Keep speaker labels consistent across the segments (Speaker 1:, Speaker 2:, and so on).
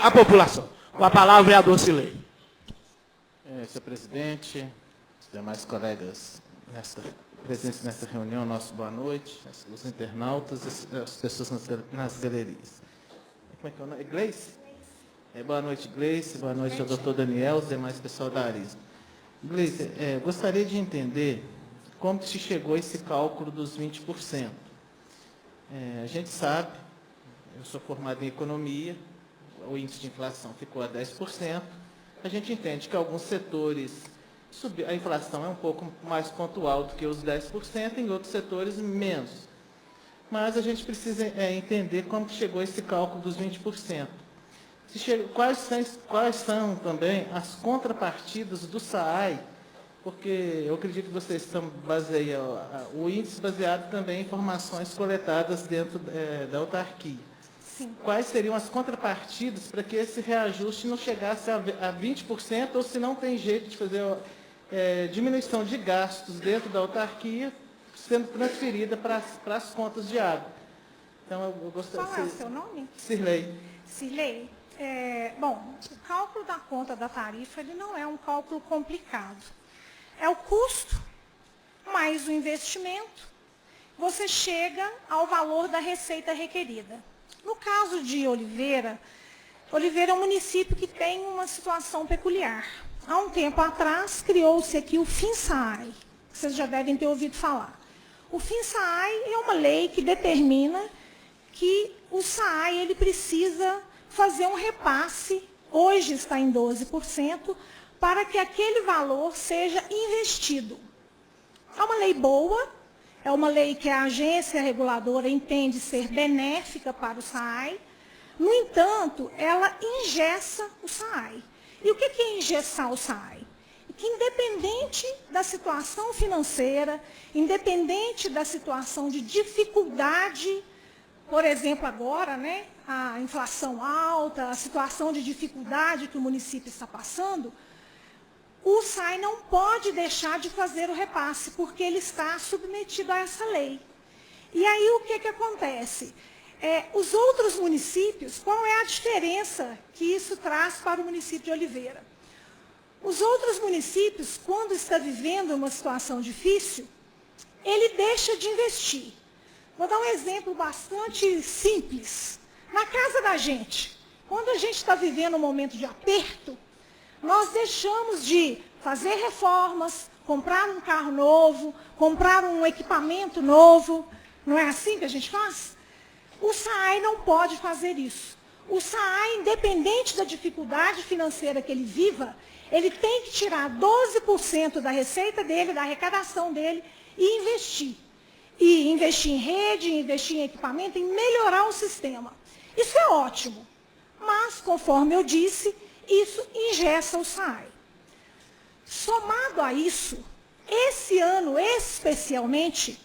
Speaker 1: a população. Com a palavra, vereador Silei.
Speaker 2: Senhor presidente, os demais colegas presentes nessa reunião, nosso boa noite, os internautas e as pessoas nas galerias. Como é que é o nome? Gleice? Boa noite, Gleice. Boa noite ao doutor Daniel, os demais pessoal da Arisma. Gleice, gostaria de entender como que se chegou a esse cálculo dos 20%. A gente sabe, eu sou formado em economia, o índice de inflação ficou a 10%. A gente entende que alguns setores, a inflação é um pouco mais pontual do que os 10%, em outros setores menos. Mas a gente precisa entender como que chegou esse cálculo dos 20%. Quais são também as contrapartidas do SAAI, porque eu acredito que vocês baseiam o índice baseado também em informações coletadas dentro da autarquia.
Speaker 3: Sim.
Speaker 2: Quais seriam as contrapartidas para que esse reajuste não chegasse a 20%, ou se não tem jeito de fazer diminuição de gastos dentro da autarquia, sendo transferida para as contas de água. Então, eu gostaria...
Speaker 3: Qual é o seu nome?
Speaker 2: Sirlei.
Speaker 3: Sirlei. Bom, o cálculo da conta da tarifa ele não é um cálculo complicado. É o custo mais o investimento, você chega ao valor da receita requerida. No caso de Oliveira, Oliveira é um município que tem uma situação peculiar. Há um tempo atrás, criou-se aqui o FINSAAI, que vocês já devem ter ouvido falar. O FINSAAI é uma lei que determina que o SAAI ele precisa fazer um repasse, hoje está em 12%, para que aquele valor seja investido. É uma lei boa, é uma lei que a agência reguladora entende ser benéfica para o SAAI. No entanto, ela engessa o SAAI. E o que é engessar o SAAI? Que independente da situação financeira, independente da situação de dificuldade, por exemplo, agora, né, a inflação alta, a situação de dificuldade que o município está passando, o SAAI não pode deixar de fazer o repasse, porque ele está submetido a essa lei. E aí o que acontece? Os outros municípios, qual é a diferença que isso traz para o município de Oliveira? Os outros municípios, quando está vivendo uma situação difícil, ele deixa de investir. Vou dar um exemplo bastante simples. Na casa da gente, quando a gente está vivendo um momento de aperto, nós deixamos de fazer reformas, comprar um carro novo, comprar um equipamento novo. Não é assim que a gente faz? O SAAI não pode fazer isso. O SAAI, independente da dificuldade financeira que ele viva, ele tem que tirar 12% da receita dele, da arrecadação dele, e investir. E investir em rede, investir em equipamento, em melhorar o sistema. Isso é ótimo. Mas, conforme eu disse, isso engessa o SAAI. Somado a isso, esse ano especialmente,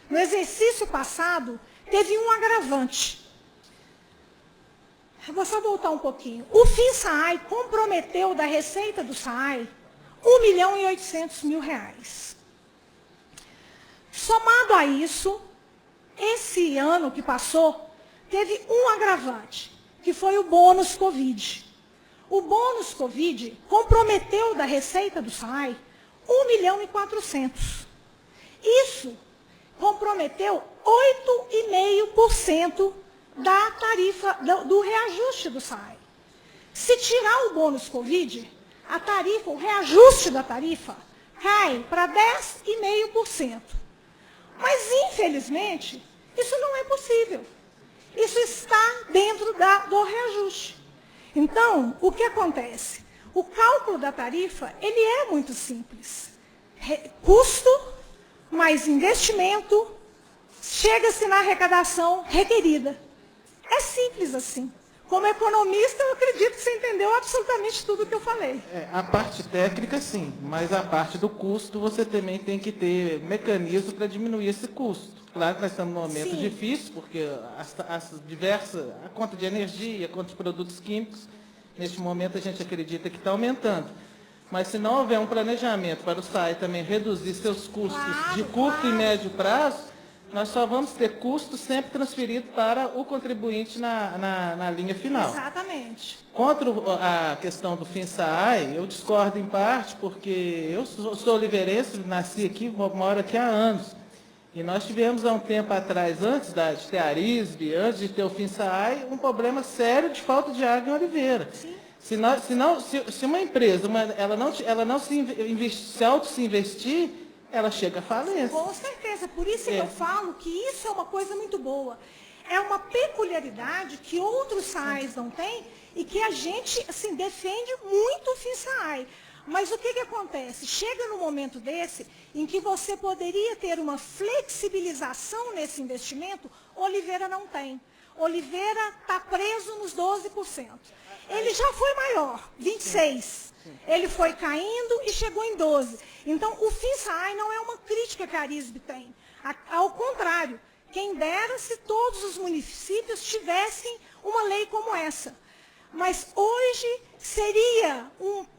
Speaker 3: no exercício passado, teve um agravante. Vou só voltar um pouquinho. O FINSAAI comprometeu da receita do SAAI R$ 1.800.000. Somado a isso, esse ano que passou, teve um agravante, que foi o bônus Covid. O bônus Covid comprometeu da receita do SAAI R$ 1.400.000. Isso comprometeu 8,5% da tarifa, do reajuste do SAAI. Se tirar o bônus Covid, a tarifa, o reajuste da tarifa cai para 10,5%. Mas, infelizmente, isso não é possível. Isso está dentro do reajuste. Então, o que acontece? O cálculo da tarifa, ele é muito simples. Custo mais investimento, chega-se na arrecadação requerida. É simples assim. Como economista, eu acredito que você entendeu absolutamente tudo o que eu falei.
Speaker 2: A parte técnica, sim, mas a parte do custo, você também tem que ter mecanismo para diminuir esse custo. Claro que nós estamos num momento difícil, porque a conta de energia, a conta de produtos químicos, neste momento a gente acredita que está aumentando. Mas se não houver um planejamento para o SAAI também reduzir seus custos de curto e médio prazo, nós só vamos ter custo sempre transferido para o contribuinte na linha final.
Speaker 3: Exatamente.
Speaker 2: Contra a questão do FINSAAI, eu discordo em parte, porque eu sou oliveirense, nasci aqui, moro aqui há anos. E nós tivemos há um tempo atrás, antes de ter a Arisbe, antes de ter o FINSAAI, um problema sério de falta de água em Oliveira.
Speaker 3: Sim.
Speaker 2: Se uma empresa ela não se auto-investir, ela chega à falência.
Speaker 3: Com certeza, por isso que eu falo que isso é uma coisa muito boa. É uma peculiaridade que outros SAAIs não têm e que a gente assim, defende muito o FINSAAI. Mas o que acontece? Chega num momento desse em que você poderia ter uma flexibilização nesse investimento, Oliveira não tem. Oliveira está preso nos 12%. Ele já foi maior, 26%. Ele foi caindo e chegou em 12%. Então, o FINSAAI não é uma crítica que a Arisbe tem. Ao contrário, quem dera se todos os municípios tivessem uma lei como essa. Mas hoje seria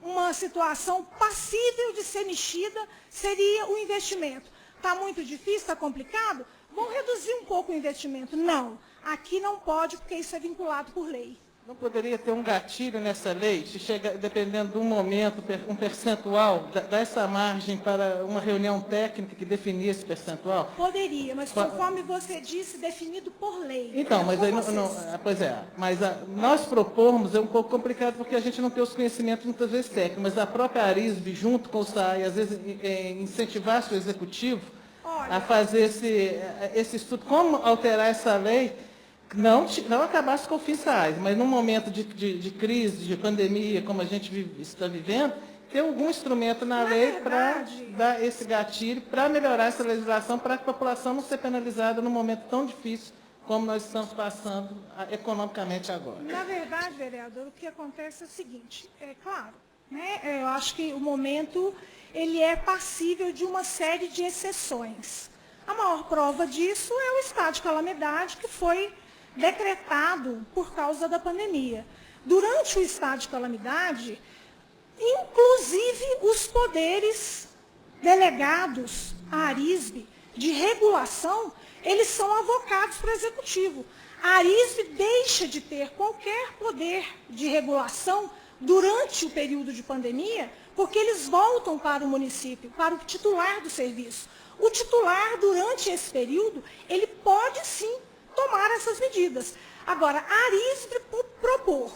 Speaker 3: uma situação passível de ser mexida, seria o investimento. Está muito difícil, está complicado? Vão reduzir um pouco o investimento. Não, aqui não pode, porque isso é vinculado por lei.
Speaker 2: Não poderia ter um gatilho nessa lei, se chega, dependendo do momento, um percentual, dessa margem para uma reunião técnica que definia esse percentual?
Speaker 3: Poderia, mas conforme você disse, definido por lei.
Speaker 2: Então, mas aí pois é, mas nós propormos é um pouco complicado porque a gente não tem os conhecimentos muitas vezes técnicos, mas a própria Arisbe, junto com o SAAI, às vezes incentivar seu executivo a fazer esse estudo, como alterar essa lei, não acabasse com o FINSAAI, mas num momento de crise, de pandemia, como a gente está vivendo, ter algum instrumento na lei para dar esse gatilho, para melhorar essa legislação, para que a população não seja penalizada num momento tão difícil como nós estamos passando economicamente agora.
Speaker 3: Na verdade, vereador, o que acontece é o seguinte, é claro, né, eu acho que o momento ele é passível de uma série de exceções. A maior prova disso é o estado de calamidade que foi decretado por causa da pandemia. Durante o estado de calamidade, inclusive os poderes delegados à Arisbe de regulação, eles são avocados para o executivo. A Arisbe deixa de ter qualquer poder de regulação durante o período de pandemia, porque eles voltam para o município, para o titular do serviço. O titular, durante esse período, ele pode sim tomar essas medidas. Agora, a Arisbe propor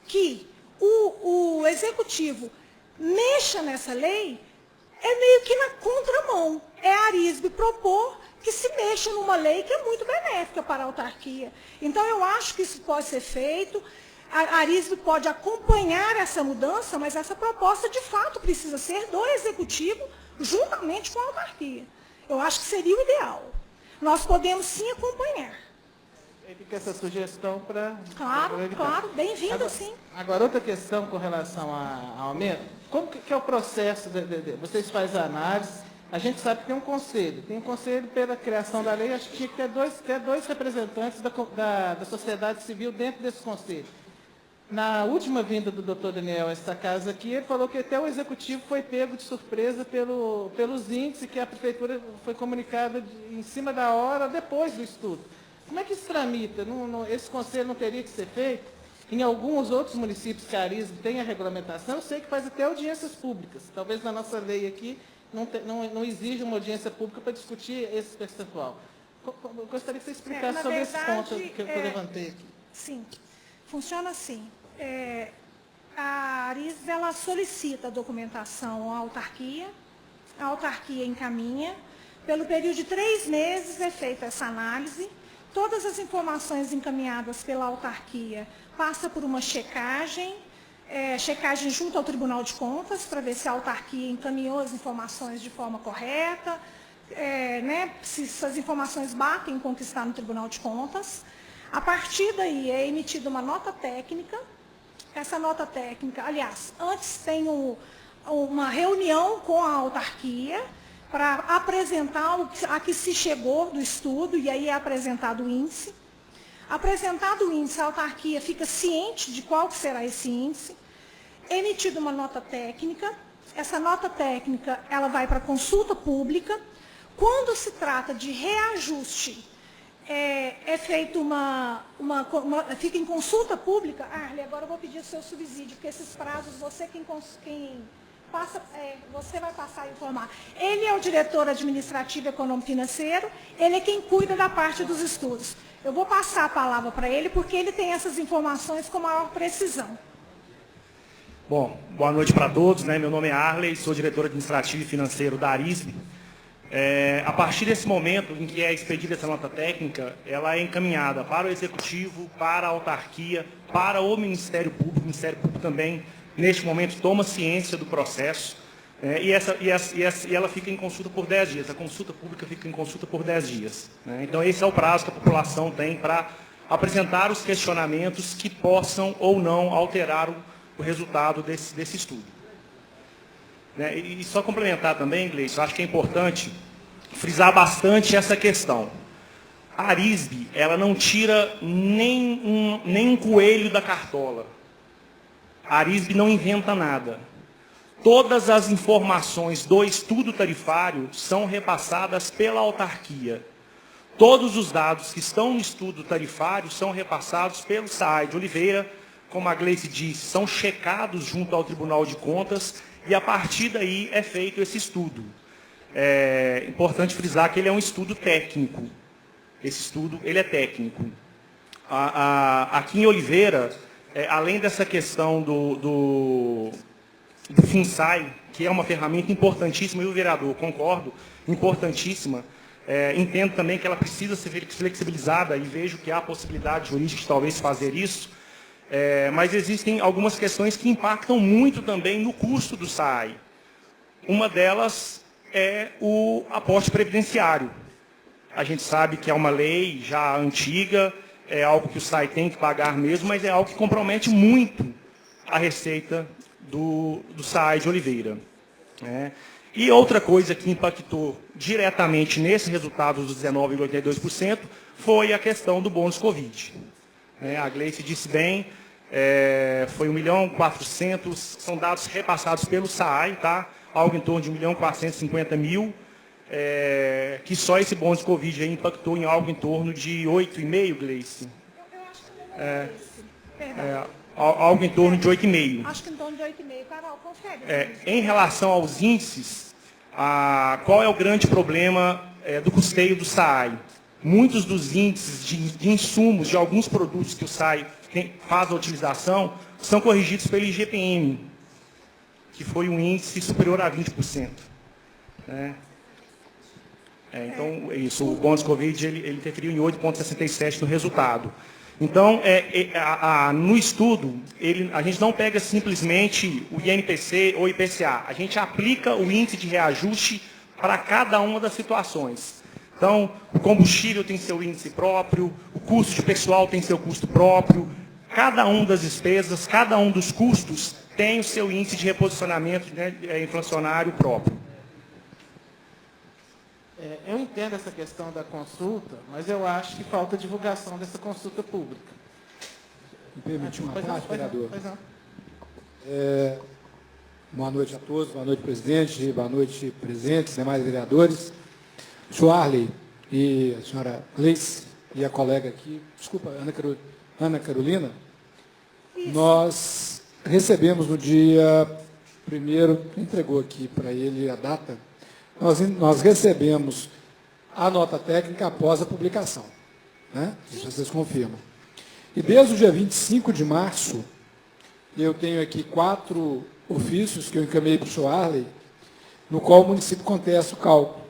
Speaker 3: que o executivo mexa nessa lei é meio que na contramão. É a Arisbe propor que se mexa numa lei que é muito benéfica para a autarquia. Então, eu acho que isso pode ser feito. A Arisbe pode acompanhar essa mudança, mas essa proposta, de fato, precisa ser do executivo juntamente com a autarquia. Eu acho que seria o ideal. Nós podemos, sim, acompanhar.
Speaker 2: Fica essa sugestão para...
Speaker 3: Claro, bem-vindo, sim.
Speaker 2: Agora, outra questão com relação ao aumento, como que é o processo? Vocês fazem a análise, a gente sabe que tem um conselho pela criação da lei, acho que tinha que ter dois representantes da sociedade civil dentro desse conselho. Na última vinda do doutor Daniel a essa casa aqui, ele falou que até o executivo foi pego de surpresa pelos índices que a prefeitura foi comunicada em cima da hora, depois do estudo. Como é que isso tramita? Esse conselho não teria que ser feito? Em alguns outros municípios que a Arisbe tem a regulamentação, eu sei que faz até audiências públicas. Talvez na nossa lei aqui não exija uma audiência pública para discutir esse percentual. Eu gostaria que você explicasse sobre esse ponto que eu levantei aqui.
Speaker 3: Sim, funciona assim. A Arisbe ela solicita a documentação à autarquia, a autarquia encaminha. Pelo período de 3 meses é feita essa análise. Todas as informações encaminhadas pela autarquia passam por uma checagem junto ao Tribunal de Contas, para ver se a autarquia encaminhou as informações de forma correta, se essas informações batem com o que está no Tribunal de Contas. A partir daí é emitida uma nota técnica. Essa nota técnica, aliás, antes tem uma reunião com a autarquia, para apresentar a que se chegou do estudo, e aí é apresentado o índice. Apresentado o índice, a autarquia fica ciente de qual será esse índice, é emitida uma nota técnica, essa nota técnica ela vai para consulta pública, Quando se trata de reajuste, é feito fica em consulta pública. Arley, agora eu vou pedir o seu subsídio, porque esses prazos, você passa, você vai passar a informar. Ele é o diretor administrativo econômico financeiro, ele é quem cuida da parte dos estudos. Eu vou passar a palavra para ele, porque ele tem essas informações com maior precisão.
Speaker 1: Bom, boa noite para todos, né? Meu nome é Arley, sou diretor administrativo e financeiro da Arisb. A partir desse momento em que é expedida essa nota técnica, ela é encaminhada para o Executivo, para a autarquia, para o Ministério Público. O Ministério Público também, neste momento, toma ciência do processo, e ela fica em consulta por 10 dias. A consulta pública fica em consulta por 10 dias. Né? Então, esse é o prazo que a população tem para apresentar os questionamentos que possam ou não alterar o resultado desse estudo. Né? E só complementar também, Gleice, eu acho que é importante frisar bastante essa questão. A Arisb, ela não tira nem um coelho da cartola. A Arisb não inventa nada. Todas as informações do estudo tarifário são repassadas pela autarquia. Todos os dados que estão no estudo tarifário são repassados pelo SAAI de Oliveira, como a Gleice disse, são checados junto ao Tribunal de Contas e a partir daí é feito esse estudo. É importante frisar que ele é um estudo técnico. Esse estudo ele é técnico. Aqui em Oliveira, além dessa questão do FinSAI, que é uma ferramenta importantíssima, e o vereador, concordo, importantíssima, entendo também que ela precisa ser flexibilizada e vejo que há possibilidade jurídica de talvez fazer isso, mas existem algumas questões que impactam muito também no custo do SAAI. Uma delas é o aporte previdenciário. A gente sabe que é uma lei já antiga, é algo que o SAAI tem que pagar mesmo, mas é algo que compromete muito a receita do SAAI de Oliveira. E outra coisa que impactou diretamente nesse resultado dos 19,82% foi a questão do bônus Covid. A Gleice disse bem, foi 1.400.000, são dados repassados pelo SAAI, tá? Algo em torno de 1.450.000, que só esse bônus Covid aí impactou em algo em torno de 8,5, Gleice?
Speaker 3: Eu acho que não é esse. Perdão.
Speaker 1: Algo em torno de 8,5.
Speaker 3: Acho que em torno de 8,5. Carol, confere.
Speaker 1: Em relação aos índices, qual é o grande problema do custeio do SAAI? Muitos dos índices de insumos de alguns produtos que o SAAI faz a utilização são corrigidos pelo IGPM, que foi um índice superior a 20%. Então, isso, o bônus Covid ele interferiu em 8,67% no resultado. Então, no estudo, a gente não pega simplesmente o INPC ou IPCA, a gente aplica o índice de reajuste para cada uma das situações. Então, o combustível tem seu índice próprio, o custo de pessoal tem seu custo próprio, cada uma das despesas, cada um dos custos tem o seu índice de reposicionamento inflacionário próprio.
Speaker 2: Eu entendo essa questão da consulta, mas eu acho que falta divulgação dessa consulta pública.
Speaker 4: Me permite uma parte, vereador?
Speaker 2: Pois não.
Speaker 4: Boa noite a todos, boa noite, presidente, boa noite, presentes, demais vereadores. O senhor Arley e a senhora Gleice e a colega aqui, desculpa, Ana Carolina, nós recebemos no dia 1º, entregou aqui para ele a data, nós recebemos a nota técnica após a publicação. Né? Isso vocês confirmam. E desde o dia 25 de março, eu tenho aqui 4 ofícios que eu encaminhei para o senhor Arley, no qual o município contesta o cálculo.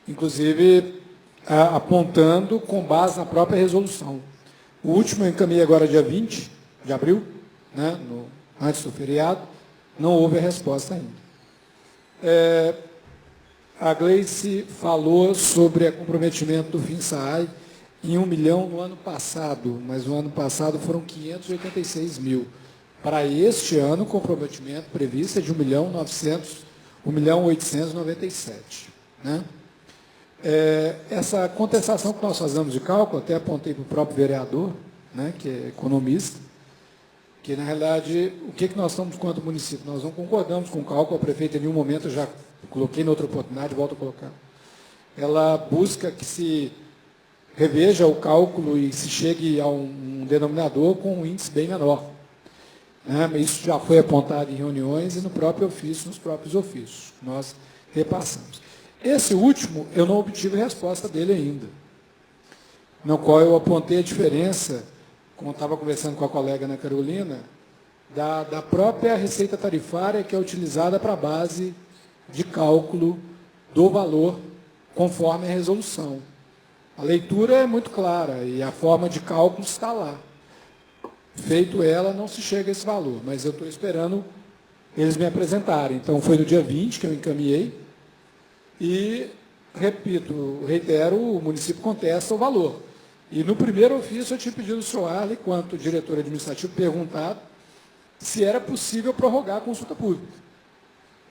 Speaker 4: Inclusive, apontando com base na própria resolução. O último eu encaminhei agora dia 20 de abril, né, antes do feriado, não houve a resposta ainda. A Gleice falou sobre o comprometimento do FinSAAI em 1 milhão no ano passado, mas no ano passado foram 586 mil. Para este ano, o comprometimento previsto é de 1.897. Né? Essa contestação que nós fazemos de cálculo, até apontei para o próprio vereador, né, que é economista, que, na realidade, o que nós estamos quanto município? Nós não concordamos com o cálculo, a prefeita em nenhum momento já coloquei na outra oportunidade, volto a colocar, ela busca que se reveja o cálculo e se chegue a um denominador com um índice bem menor. Isso já foi apontado em reuniões e no próprio ofício, nos próprios ofícios. Nós repassamos. Esse último, eu não obtive resposta dele ainda, no qual eu apontei a diferença, como eu estava conversando com a colega Ana Carolina, da própria receita tarifária que é utilizada para a base de cálculo do valor conforme a resolução. A leitura é muito clara e a forma de cálculo está lá. Feito ela, não se chega a esse valor, mas eu estou esperando eles me apresentarem. Então, foi no dia 20 que eu encaminhei e, repito, reitero, o município contesta o valor. E no primeiro ofício eu tinha pedido ao senhor Arley, quanto diretor administrativo, perguntado se era possível prorrogar a consulta pública.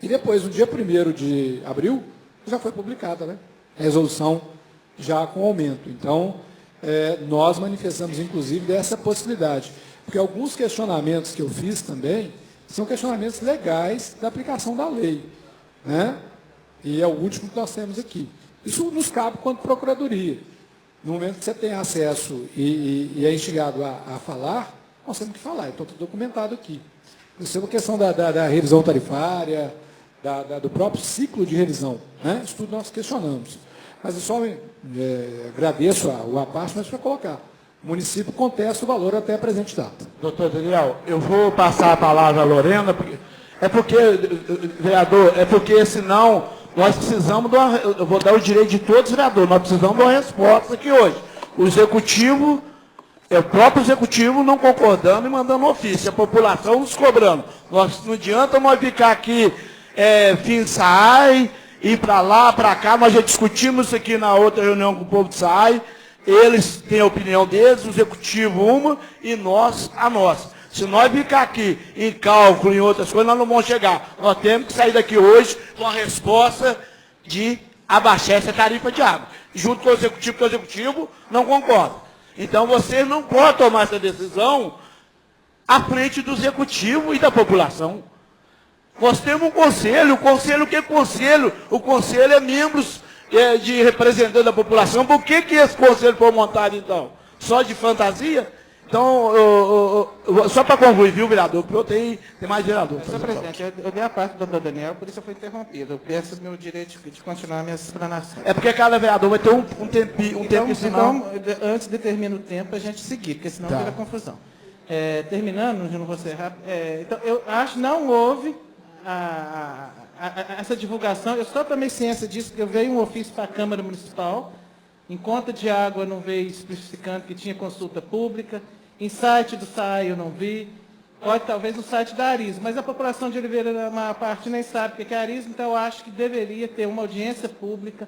Speaker 4: E depois, no dia 1º de abril, já foi publicada, né? A resolução já com aumento. Então, nós manifestamos, inclusive, dessa possibilidade. Porque alguns questionamentos que eu fiz também são questionamentos legais da aplicação da lei. Né? E é o último que nós temos aqui. Isso nos cabe quanto procuradoria. No momento que você tem acesso e é instigado a falar, nós temos que falar. Então, está documentado aqui. Isso é uma questão da revisão tarifária, do próprio ciclo de revisão. Né? Isso tudo nós questionamos. Mas eu só agradeço a parte, mas para colocar. O município contesta o valor até a presente data.
Speaker 5: Doutor Daniel, eu vou passar a palavra à Lorena, vereador, senão nós precisamos, eu vou dar o direito de todos os vereadores, nós precisamos de uma resposta aqui hoje. O executivo, o próprio executivo não concordando e mandando ofício, a população nos cobrando. Não adianta nós ficar aqui, fim SAAI, ir para lá, para cá, nós já discutimos isso aqui na outra reunião com o povo de SAAI, eles têm a opinião deles, o executivo uma e nós a nossa. Se nós ficar aqui em cálculo, em outras coisas, nós não vamos chegar. Nós temos que sair daqui hoje com a resposta de abaixar essa tarifa de água. Junto com o executivo, porque o executivo não concorda. Então, vocês não podem tomar essa decisão à frente do executivo e da população. Nós temos um conselho. O conselho, o que é conselho? O conselho é membros de representantes da população. Por que esse conselho foi montado, então? Só de fantasia? Então, só para concluir, viu, vereador? Porque tem mais vereador.
Speaker 2: Senhor presidente, eu dei a parte do doutor Daniel, por isso eu fui interrompido. Eu peço meu direito de continuar a minha explanação.
Speaker 5: É porque cada vereador vai ter um tempo, senão...
Speaker 2: Então, antes de terminar o tempo, a gente seguir, porque senão vira confusão. Terminando, eu não vou ser rápido. Então, eu acho que não houve essa divulgação. Eu só tomei ciência disso, porque eu veio um ofício para a Câmara Municipal. Em conta de água, eu não veio especificando que tinha consulta pública. Em site do SAAI, eu não vi. Pode, talvez, no site da Arismo. Mas a população de Oliveira, uma parte, nem sabe o que é Arismo. Então, eu acho que deveria ter uma audiência pública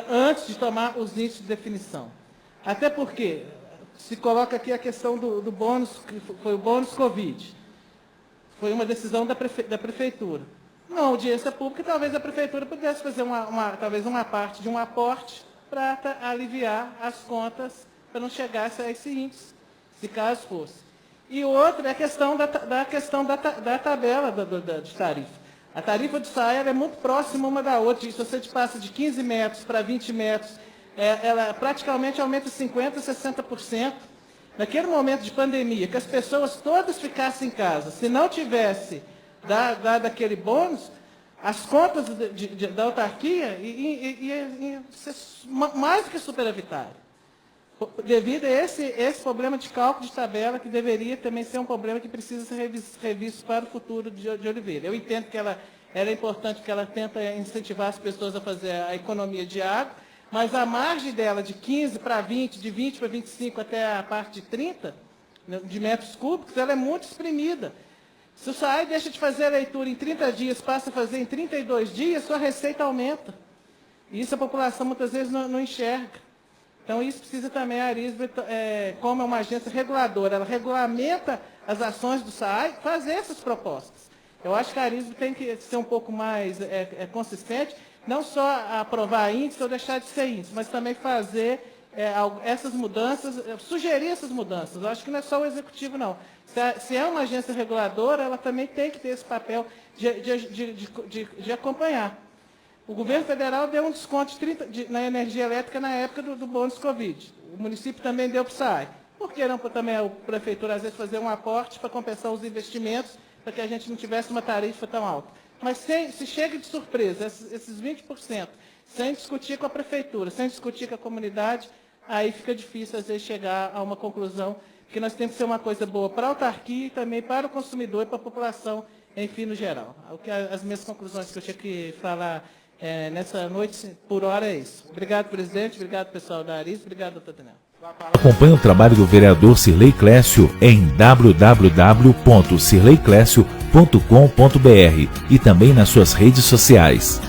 Speaker 2: antes de tomar os índices de definição. Até porque se coloca aqui a questão do bônus, que foi o bônus Covid. Foi uma decisão da prefeitura. Não, audiência pública, talvez a prefeitura pudesse fazer talvez uma parte de um aporte para aliviar as contas, para não chegar a esse índice, se caso fosse. E outra é a questão da tabela de tarifa. A tarifa de SAAI é muito próxima uma da outra. Se você passa de 15 metros para 20 metros, ela praticamente aumenta 50%, 60%. Naquele momento de pandemia, que as pessoas todas ficassem em casa, se não tivesse dado aquele bônus, as contas da autarquia iam ser mais do que superavitárias. Devido a esse problema de cálculo de tabela, que deveria também ser um problema que precisa ser revisto para o futuro de Oliveira. Eu entendo que era importante, que ela tenta incentivar as pessoas a fazer a economia de água, mas a margem dela de 15 para 20, de 20 para 25 até a parte de 30, de metros cúbicos, ela é muito exprimida. Se o SAAI deixa de fazer a leitura em 30 dias, passa a fazer em 32 dias, sua receita aumenta. E isso a população muitas vezes não enxerga. Então, isso precisa também, a Arismo, como é uma agência reguladora, ela regulamenta as ações do SAAI, fazer essas propostas. Eu acho que a Arismo tem que ser um pouco mais consistente, não só aprovar índice ou deixar de ser índice, mas também fazer essas mudanças, sugerir essas mudanças. Eu acho que não é só o executivo, não. Se é uma agência reguladora, ela também tem que ter esse papel de acompanhar. O governo federal deu um desconto na energia elétrica na época do bônus Covid. O município também deu para o SAI. Por que não também a prefeitura, às vezes, fazer um aporte para compensar os investimentos, para que a gente não tivesse uma tarifa tão alta? Mas se chega de surpresa, esses 20%, sem discutir com a prefeitura, sem discutir com a comunidade, aí fica difícil, às vezes, chegar a uma conclusão, porque nós temos que ser uma coisa boa para a autarquia e também para o consumidor e para a população, enfim, no geral. As minhas conclusões que eu tinha que falar nessa noite, por hora, é isso. Obrigado, presidente. Obrigado, pessoal da Aris. Obrigado, doutor Daniel.
Speaker 6: Acompanhe o trabalho do vereador Cirlei Clécio em www.cirleiclécio.com.br e também nas suas redes sociais.